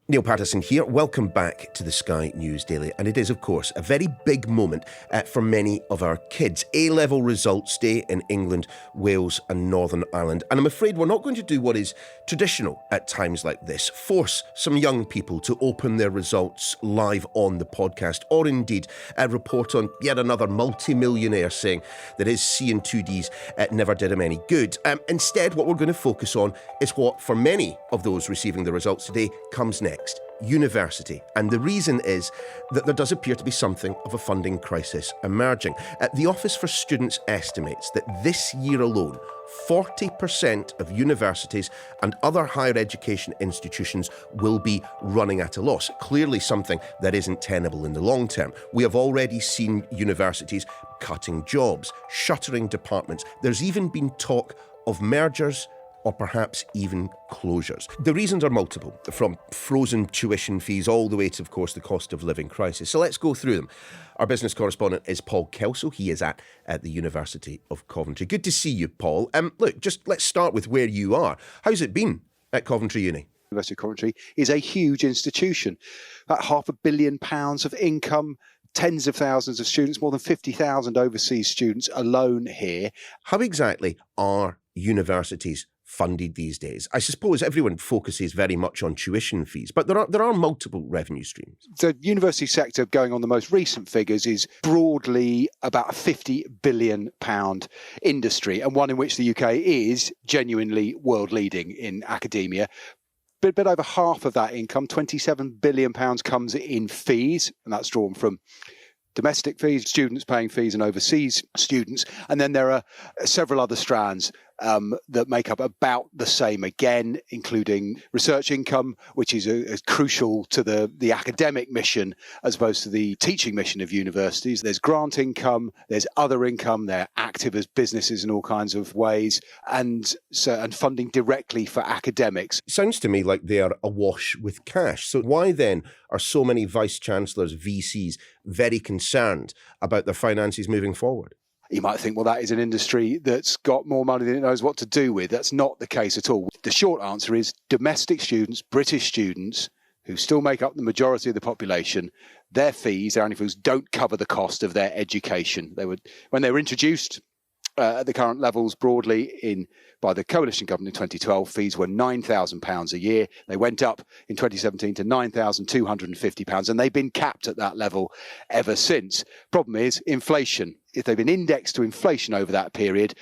Niall Paterson here. Welcome back to the Sky News Daily. And it is, of course, a very big moment for many of our kids. A-level results day in England, Wales and Northern Ireland. And I'm afraid we're not going to do what is traditional at times like this. Force some young people to open their results live on the podcast, or indeed report on yet another multi-millionaire saying that his C and 2Ds never did him any good. Instead, what we're going to focus on is what, for many of those receiving the results today, comes next. University. And the reason is that there does appear to be something of a funding crisis emerging. The Office for Students estimates that this year alone, 40% of universities and other higher education institutions will be running at a loss. Clearly something that isn't tenable in the long term. We have already seen universities cutting jobs, shuttering departments. There's even been talk of mergers or perhaps even closures. The reasons are multiple, from frozen tuition fees all the way to, of course, the cost of living crisis. So let's go through them. Our business correspondent is Paul Kelso. He is at the University of Coventry. Good to see you, Paul. Look, just let's start with where you are. How's it been at Coventry Uni? University of Coventry is a huge institution. About £500 million of income, tens of thousands of students, more than 50,000 overseas students alone here. How exactly are universities funded these days? I suppose everyone focuses very much on tuition fees, but there are multiple revenue streams. The university sector, going on the most recent figures, is broadly about a £50 billion industry, and one in which the UK is genuinely world leading in academia. But a bit over half of that income, £27 billion, comes in fees, and that's drawn from domestic fees, students paying fees, and overseas students. And then there are several other strands that make up about the same again, including research income, which is crucial to the academic mission as opposed to the teaching mission of universities. There's grant income, there's other income, they're active as businesses in all kinds of ways, and funding directly for academics. Sounds to me like they are awash with cash. So why then are so many vice-chancellors, VCs, very concerned about their finances moving forward? You might think, well, that is an industry that's got more money than it knows what to do with. That's not the case at all. The short answer is domestic students, British students, who still make up the majority of the population, their fees, their annual fees, don't cover the cost of their education. When they were introduced at the current levels broadly by the coalition government in 2012, fees were £9,000 a year. They went up in 2017 to £9,250, and they've been capped at that level ever since. Problem is inflation. If they've been indexed to inflation over that period,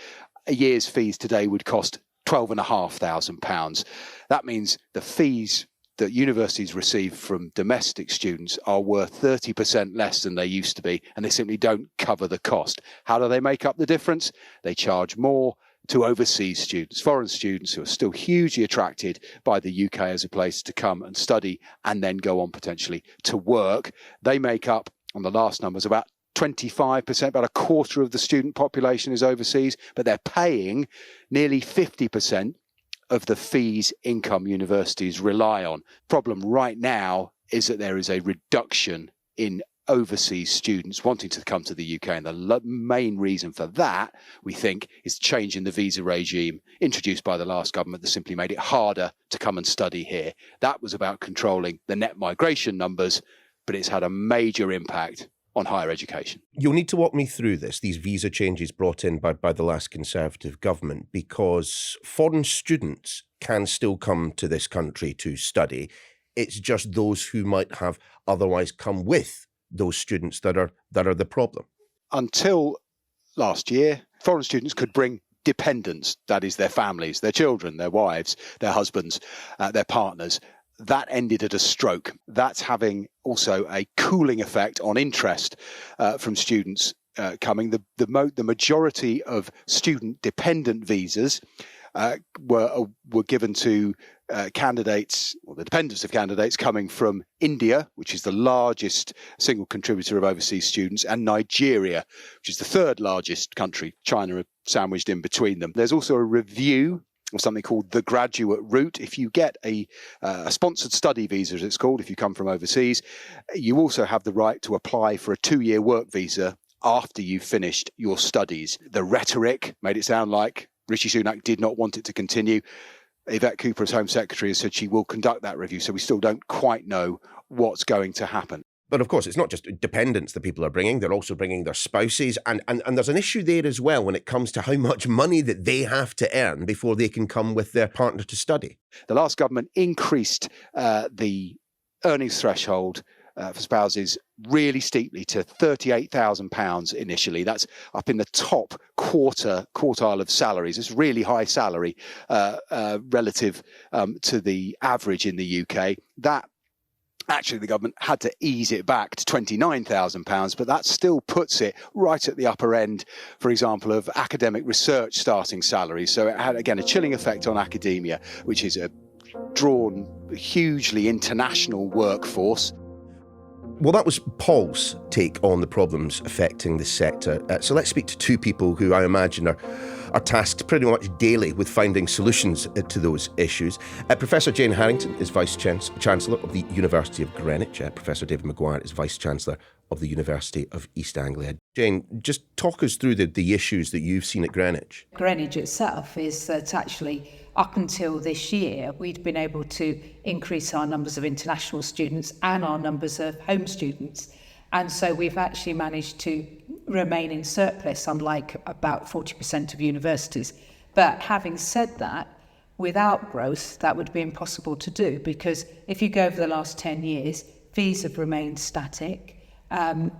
a year's fees today would cost £12,500. That means the fees that universities receive from domestic students are worth 30% less than they used to be, and they simply don't cover the cost. How do they make up the difference? They charge more to overseas students, foreign students who are still hugely attracted by the UK as a place to come and study and then go on potentially to work. They make up, on the last numbers, about 25%, about a quarter of the student population is overseas, but they're paying nearly 50% of the fees income universities rely on. Problem right now is that there is a reduction in overseas students wanting to come to the UK. And the main reason for that, we think, is change in the visa regime introduced by the last government that simply made it harder to come and study here. That was about controlling the net migration numbers, but it's had a major impact on higher education. You'll need to walk me through these visa changes brought in by the last Conservative government, because foreign students can still come to this country to study. It's just those who might have otherwise come with those students that are the problem. Until last year, foreign students could bring dependents, that is their families, their children, their wives, their husbands, their partners. That ended at a stroke. That's having also a cooling effect on interest from students coming. The majority of student-dependent visas were given to candidates, or the dependents of candidates coming from India, which is the largest single contributor of overseas students, and Nigeria, which is the third largest country. China are sandwiched in between them. There's also a review of something called the graduate route. If you get a sponsored study visa, as it's called, if you come from overseas, you also have the right to apply for a 2-year work visa after you've finished your studies. The rhetoric made it sound like Rishi Sunak did not want it to continue. Yvette Cooper, as Home Secretary, has said she will conduct that review, so we still don't quite know what's going to happen. But of course, it's not just dependents that people are bringing, they're also bringing their spouses. And there's an issue there as well when it comes to how much money that they have to earn before they can come with their partner to study. The last government increased the earnings threshold for spouses really steeply to £38,000 initially. That's up in the top quartile of salaries. It's really high salary relative to the average in the UK. That actually the government had to ease it back to £29,000, but that still puts it right at the upper end, for example, of academic research starting salaries. So it had, again, a chilling effect on academia, which is a drawn, hugely international workforce. Well, that was Paul's take on the problems affecting the sector. So let's speak to two people who I imagine are tasked pretty much daily with finding solutions to those issues. Professor Jane Harrington is Vice-Chancellor of the University of Greenwich. Professor David Maguire is Vice-Chancellor of the University of East Anglia. Jane, just talk us through the issues that you've seen at Greenwich. Greenwich itself is that actually up until this year, we'd been able to increase our numbers of international students and our numbers of home students. And so we've actually managed to remain in surplus, unlike about 40% of universities. But having said that, without growth, that would be impossible to do, because if you go over the last 10 years, fees have remained static.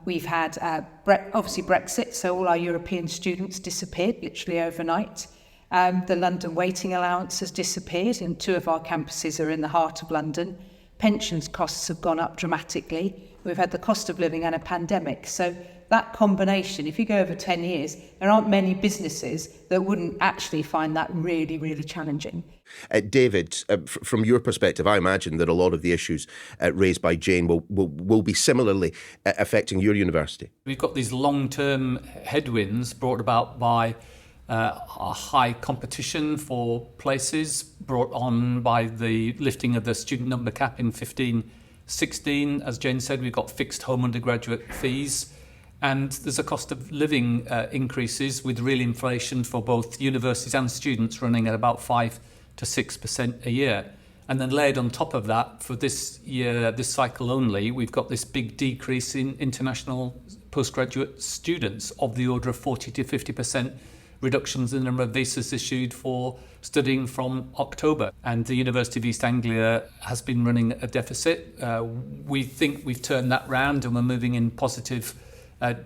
We've had obviously Brexit, so all our European students disappeared literally overnight. The London waiting allowance has disappeared, and 2 of our campuses are in the heart of London. Pensions costs have gone up dramatically. We've had the cost of living and a pandemic. So that combination, if you go over 10 years, there aren't many businesses that wouldn't actually find that really, really challenging. David, from your perspective, I imagine that a lot of the issues raised by Jane will be similarly affecting your university. We've got these long-term headwinds brought about by a high competition for places, brought on by the lifting of the student number cap in 15-16. As Jane said, we've got fixed home undergraduate fees, and there's a cost of living increases with real inflation for both universities and students running at about 5 to 6% a year. And then layered on top of that, for this year, this cycle only, we've got this big decrease in international postgraduate students of the order of 40 to 50% reductions in the number of visas issued for studying from October. And the University of East Anglia has been running a deficit. We think we've turned that round and we're moving in positive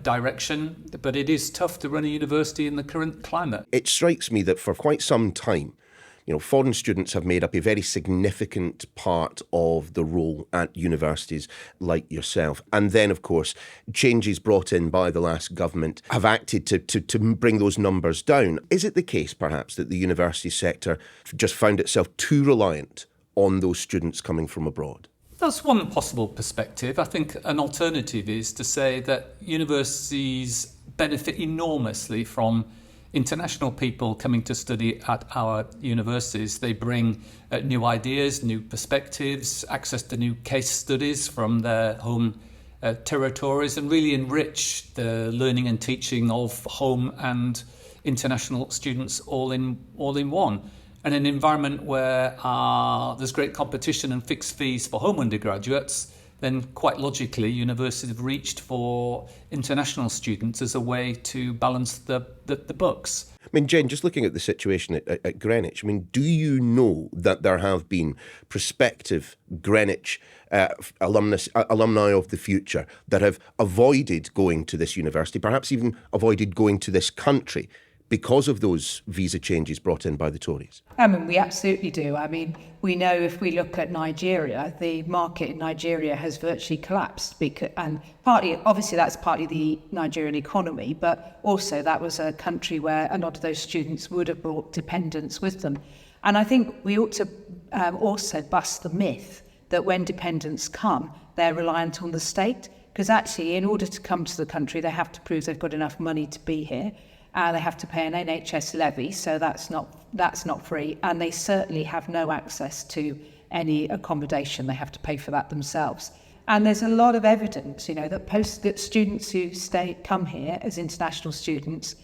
direction, but it is tough to run a university in the current climate. It strikes me that for quite some time, foreign students have made up a very significant part of the role at universities like yourself. And then, of course, changes brought in by the last government have acted to bring those numbers down. Is it the case, perhaps, that the university sector just found itself too reliant on those students coming from abroad? That's one possible perspective. I think an alternative is to say that universities benefit enormously from international people coming to study at our universities. They bring new ideas, new perspectives, access to new case studies from their home territories, and really enrich the learning and teaching of home and international students all in one. And an environment where there's great competition and fixed fees for home undergraduates, then quite logically universities have reached for international students as a way to balance the books. I mean, Jen, just looking at the situation at Greenwich, do you know that there have been prospective Greenwich alumni of the future that have avoided going to this university, perhaps even avoided going to this country, because of those visa changes brought in by the Tories? We absolutely do. We know if we look at Nigeria, the market in Nigeria has virtually collapsed. And obviously that's partly the Nigerian economy, but also that was a country where a lot of those students would have brought dependents with them. And I think we ought to also bust the myth that when dependents come, they're reliant on the state. Because actually, in order to come to the country, they have to prove they've got enough money to be here. They have to pay an NHS levy, so that's not free, and they certainly have no access to any accommodation. They have to pay for that themselves. And there's a lot of evidence, that students who come here as international students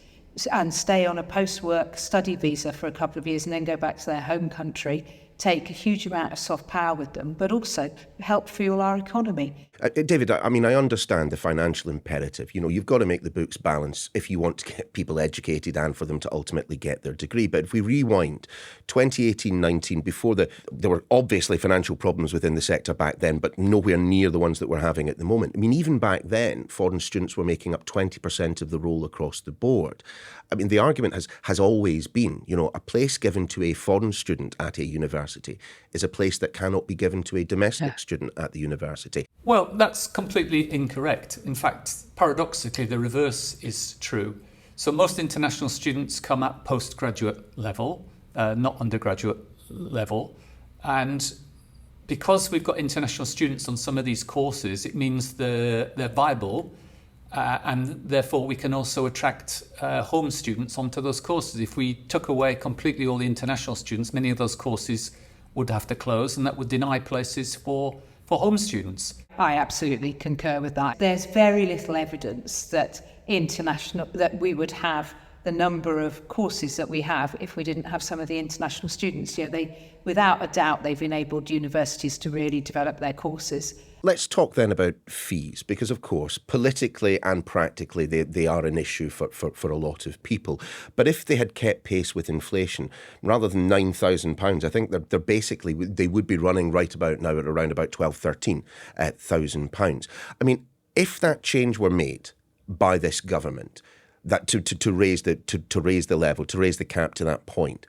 and stay on a post-work study visa for a couple of years and then go back to their home country, take a huge amount of soft power with them, but also help fuel our economy. David, I mean, I understand the financial imperative. You know, you've got to make the books balance if you want to get people educated and for them to ultimately get their degree. But if we rewind 2018-19, before there were obviously financial problems within the sector back then, but nowhere near the ones that we're having at the moment. I mean, even back then, foreign students were making up 20% of the roll across the board. I mean, the argument has always been, you know, a place given to a foreign student at a university is a place that cannot be given to a domestic student at the university. Well, that's completely incorrect. In fact, paradoxically, the reverse is true. So most international students come at postgraduate level, not undergraduate level. And because we've got international students on some of these courses, it means they're viable. And therefore, we can also attract home students onto those courses. If we took away completely all the international students, many of those courses would have to close, and that would deny places for home students. I absolutely concur with that. There's very little evidence that we would have the number of courses that we have if we didn't have some of the international students. You know, without a doubt, they've enabled universities to really develop their courses. Let's talk then about fees, because of course, politically and practically, they are an issue for a lot of people. But if they had kept pace with inflation, rather than £9,000, I think they would be running right about now at around about £12,000-13,000. I mean, if that change were made by this government, that to raise the level, to raise the cap to that point,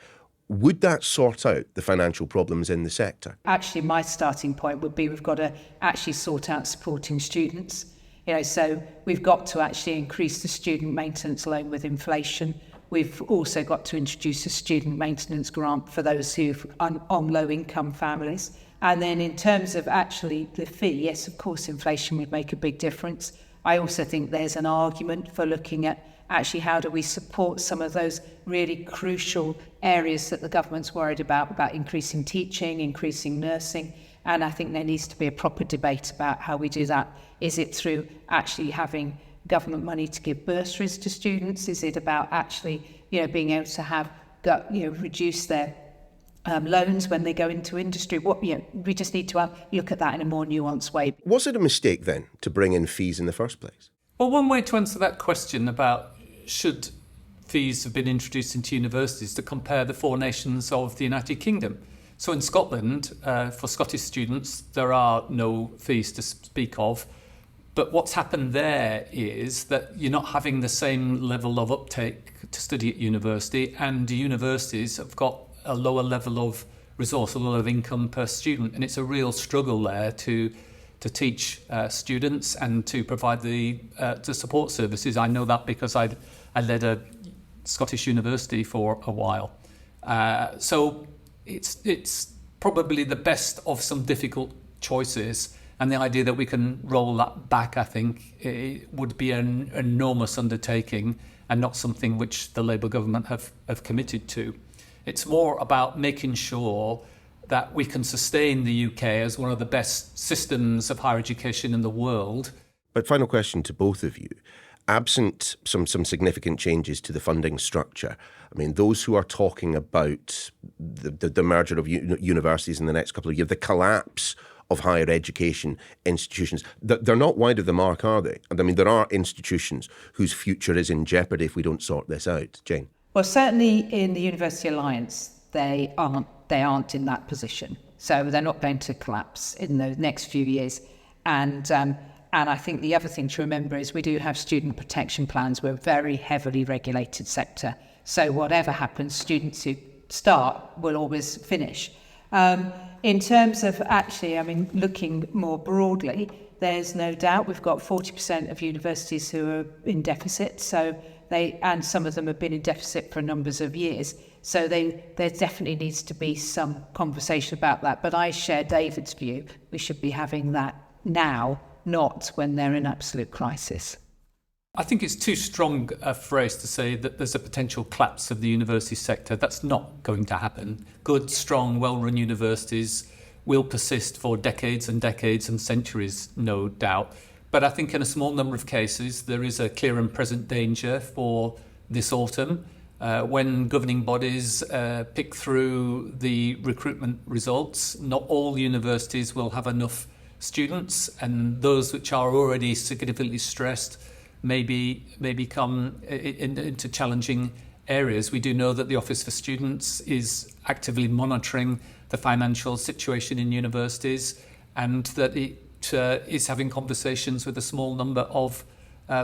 would that sort out the financial problems in the sector? Actually, my starting point would be we've got to actually sort out supporting students. You know, so we've got to actually increase the student maintenance loan with inflation. We've also got to introduce a student maintenance grant for those who on low-income families. And then in terms of actually the fee, yes, of course, inflation would make a big difference. I also think there's an argument for looking at actually how do we support some of those really crucial areas that the government's worried about increasing teaching, increasing nursing. And I think there needs to be a proper debate about how we do that. Is it through actually having government money to give bursaries to students? Is it about actually, you know, being able to have, reduce their loans when they go into industry? We just need to look at that in a more nuanced way. Was it a mistake then to bring in fees in the first place? Well, one way to answer that question about should fees have been introduced into universities to compare the four nations of the United Kingdom. So in Scotland, for Scottish students, there are no fees to speak of. But what's happened there is that you're not having the same level of uptake to study at university, and the universities have got a lower level of resource, a lower of income per student. And it's a real struggle there to teach students and to provide the support services. I know that because I led a Scottish university for a while. So it's probably the best of some difficult choices. And the idea that we can roll that back, I think, it would be an enormous undertaking and not something which the Labour government have committed to. It's more about making sure that we can sustain the UK as one of the best systems of higher education in the world. But final question to both of you. Absent some significant changes to the funding structure, I mean, those who are talking about the merger of universities in the next couple of years, the collapse of higher education institutions, they're not wide of the mark, are they? And I mean, there are institutions whose future is in jeopardy if we don't sort this out. Jane? Well, certainly in the University Alliance, they aren't in that position. So they're not going to collapse in the next few years. And I think the other thing to remember is we do have student protection plans. We're a very heavily regulated sector. So whatever happens, students who start will always finish. In terms of actually, I mean, looking more broadly, there's no doubt we've got 40% of universities who are in deficit. And some of them have been in deficit for numbers of years. So there definitely needs to be some conversation about that. But I share David's view. We should be having that now, not when they're in absolute crisis. I think it's too strong a phrase to say that there's a potential collapse of the university sector. That's not going to happen. Good, strong, well-run universities will persist for decades and decades and centuries, no doubt. But I think in a small number of cases, there is a clear and present danger for this autumn. When governing bodies pick through the recruitment results, not all universities will have enough students, and those which are already significantly stressed may come into challenging areas. We do know that the Office for Students is actively monitoring the financial situation in universities, and that it is having conversations with a small number of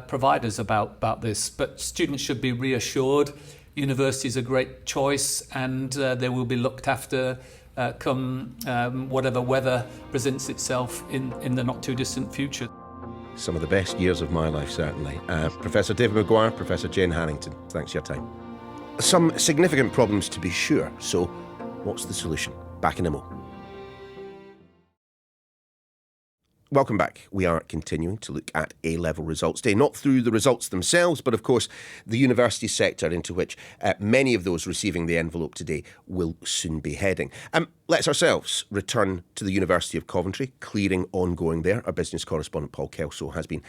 providers about this. But students should be reassured. University is a great choice, and they will be looked after come whatever weather presents itself in the not too distant future. Some of the best years of my life, certainly. Professor David Maguire, Professor Jane Harrington, thanks for your time. Some significant problems to be sure, so what's the solution? Back in a mo. Welcome back. We are continuing to look at A-level results day, not through the results themselves, but of course the university sector into which many of those receiving the envelope today will soon be heading. Let's ourselves return to the University of Coventry, clearing ongoing there. Our business correspondent Paul Kelso has been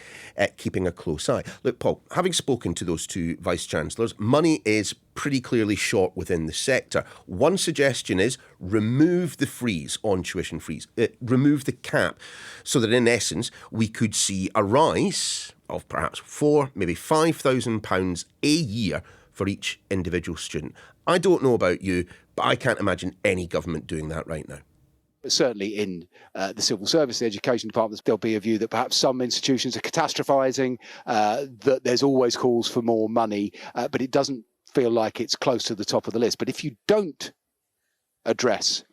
keeping a close eye. Look, Paul, having spoken to those two vice-chancellors, money is pretty clearly short within the sector. One suggestion is remove the freeze on tuition fees, remove the cap, so that in essence we could see a rise of perhaps £4,000, maybe £5,000 a year for each individual student. I don't know about you, but I can't imagine any government doing that right now. Certainly in the civil service, the education departments, there'll be a view that perhaps some institutions are catastrophising, that there's always calls for more money, but it doesn't feel like it's close to the top of the list. But if you don't address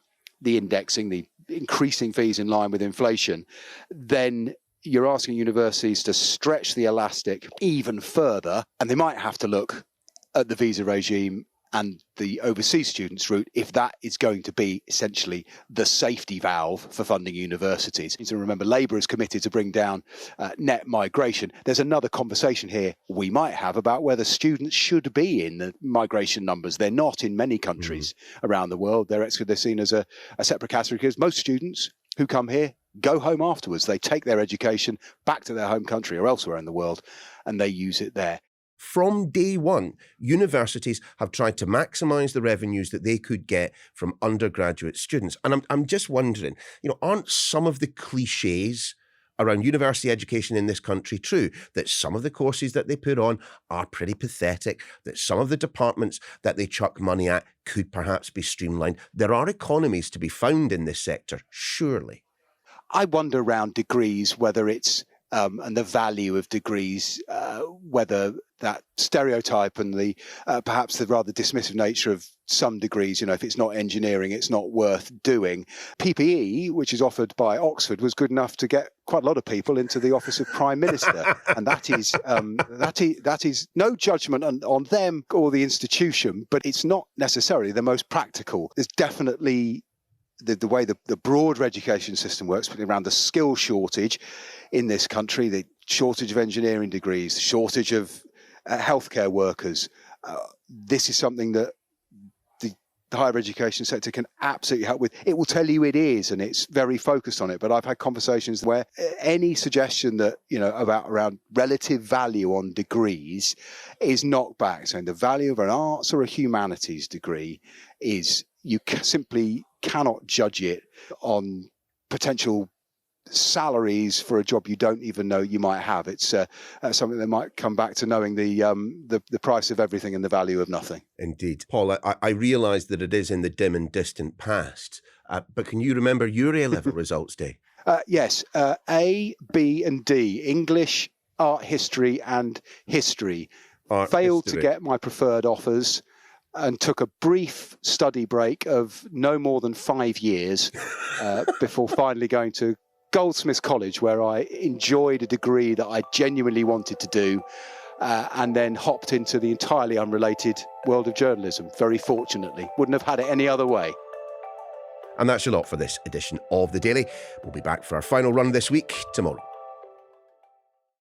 the indexing, the increasing fees in line with inflation, then you're asking universities to stretch the elastic even further, and they might have to look at the visa regime and the overseas students route if that is going to be essentially the safety valve for funding universities. So remember, Labour is committed to bring down net migration. There's another conversation here we might have about whether students should be in the migration numbers. They're not in many countries around the world. They're seen as a separate category because most students who come here go home afterwards. They take their education back to their home country or elsewhere in the world and they use it there. From day one, universities have tried to maximise the revenues that they could get from undergraduate students. And I'm just wondering, aren't some of the cliches around university education in this country true? That some of the courses that they put on are pretty pathetic, that some of the departments that they chuck money at could perhaps be streamlined. There are economies to be found in this sector, surely. I wonder around degrees, whether it's and the value of degrees, whether that stereotype and the perhaps the rather dismissive nature of some degrees, if it's not engineering, it's not worth doing. PPE, which is offered by Oxford, was good enough to get quite a lot of people into the office of Prime Minister, and that is no judgment on them or the institution, but it's not necessarily the most practical. There's definitely the way the broader education system works, particularly around the skill shortage in this country, the shortage of engineering degrees, the shortage of healthcare workers. This is something that the higher education sector can absolutely help with. It will tell you it is, and it's very focused on it. But I've had conversations where any suggestion that, around relative value on degrees is knocked back, saying the value of an arts or a humanities degree is you simply cannot judge it on potential salaries for a job you don't even know you might have. It's something that might come back to knowing the price of everything and the value of nothing. Indeed. Paul, I realise that it is in the dim and distant past, but can you remember your A-level results day? Yes, A, B and D, English, art history and history. Failed to get my preferred offers and took a brief study break of no more than 5 years before finally going to Goldsmiths College, where I enjoyed a degree that I genuinely wanted to do, and then hopped into the entirely unrelated world of journalism, very fortunately. Wouldn't have had it any other way. And that's your lot for this edition of The Daily. We'll be back for our final run this week tomorrow.